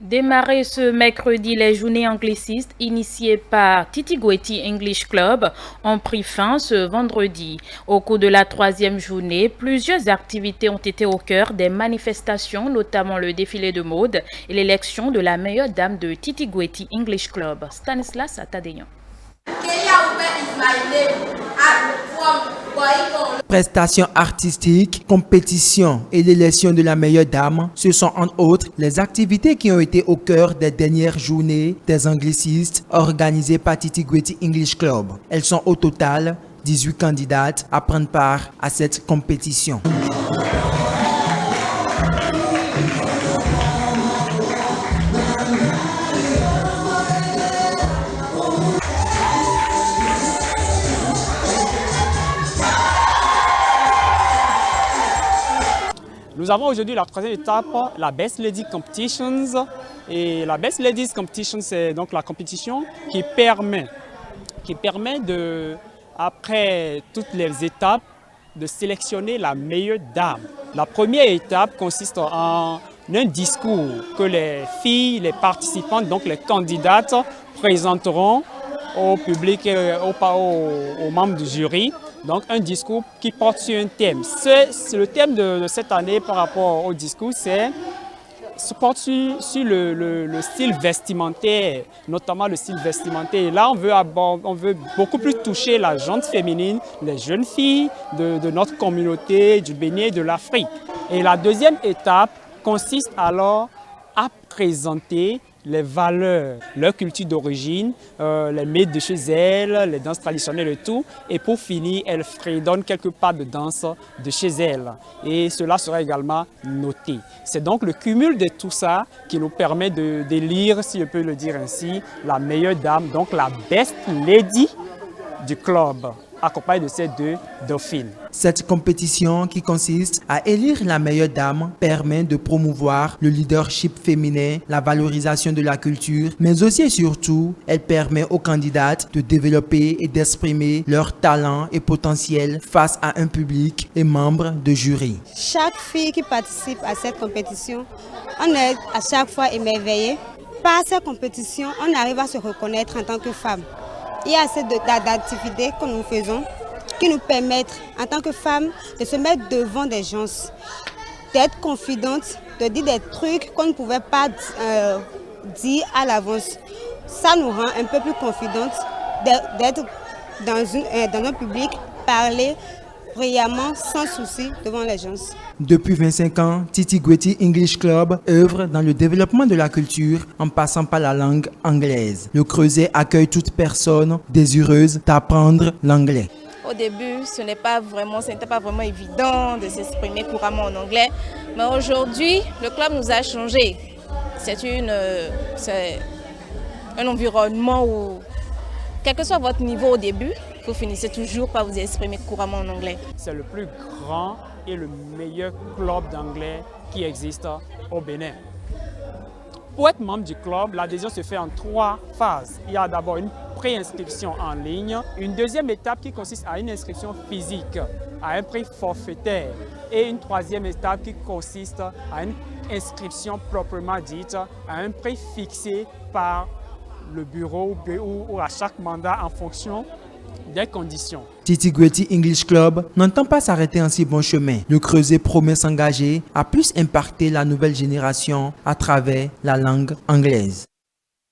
Démarrer ce mercredi, les journées anglicistes initiées par Titi-Gueti English Club ont pris fin ce vendredi. Au cours de la troisième journée, plusieurs activités ont été au cœur des manifestations, notamment le défilé de mode et l'élection de la meilleure dame de Titi-Gueti English Club, Stanislas Atadeyan. Prestations artistiques, compétitions et l'élection de la meilleure dame, ce sont entre autres les activités qui ont été au cœur des dernières journées des anglicistes organisées par Titi-Gueti English Club. Elles sont au total 18 candidates à prendre part à cette compétition. Nous avons aujourd'hui la troisième étape, la Best Ladies Competitions. Et la Best Ladies Competition, c'est donc la compétition qui permet de, après toutes les étapes, de sélectionner la meilleure dame. La première étape consiste en un discours que les filles, les participantes, donc les candidates, présenteront au public et aux membres du jury. Donc un discours qui porte sur un thème. Le thème de cette année par rapport au discours, porte sur le style vestimentaire, notamment le style vestimentaire. Et là, on veut beaucoup plus toucher la gente féminine, les jeunes filles de notre communauté, du Bénin et de l'Afrique. Et la deuxième étape consiste alors à présenter les valeurs, leur culture d'origine, les mythes de chez elles, les danses traditionnelles et tout. Et pour finir, elle fredonne quelques pas de danse de chez elle. Et cela sera également noté. C'est donc le cumul de tout ça qui nous permet d'élire, si je peux le dire ainsi, la meilleure dame, donc la Best Lady du club, accompagnée de ces deux dauphines. Cette compétition qui consiste à élire la meilleure dame permet de promouvoir le leadership féminin, la valorisation de la culture, mais aussi et surtout, elle permet aux candidates de développer et d'exprimer leurs talents et potentiels face à un public et membres de jury. Chaque fille qui participe à cette compétition, on est à chaque fois émerveillé. Par cette compétition, on arrive à se reconnaître en tant que femme. Il y a assez d'activités que nous faisons qui nous permettent, en tant que femmes, de se mettre devant des gens, d'être confidentes, de dire des trucs qu'on ne pouvait pas dire à l'avance. Ça nous rend un peu plus confidantes d'être dans notre public, parler brillamment, sans souci, devant les gens. Depuis 25 ans, Titi-Gueti English Club œuvre dans le développement de la culture en passant par la langue anglaise. Le Creuset accueille toute personne désireuse d'apprendre l'anglais. Au début, ce n'était pas vraiment évident de s'exprimer couramment en anglais. Mais aujourd'hui, le club nous a changé. C'est un environnement où, quel que soit votre niveau au début, vous finissez toujours par vous exprimer couramment en anglais. C'est le plus grand et le meilleur club d'anglais qui existe au Bénin. Pour être membre du club, l'adhésion se fait en 3 phases. Il y a d'abord une préinscription en ligne, une deuxième étape qui consiste à une inscription physique, à un prix forfaitaire, et une troisième étape qui consiste à une inscription proprement dite, à un prix fixé par le bureau ou à chaque mandat en fonction des conditions. Titi-Gueti English Club n'entend pas s'arrêter en si bon chemin. Le Creuset promet s'engager à plus impacter la nouvelle génération à travers la langue anglaise.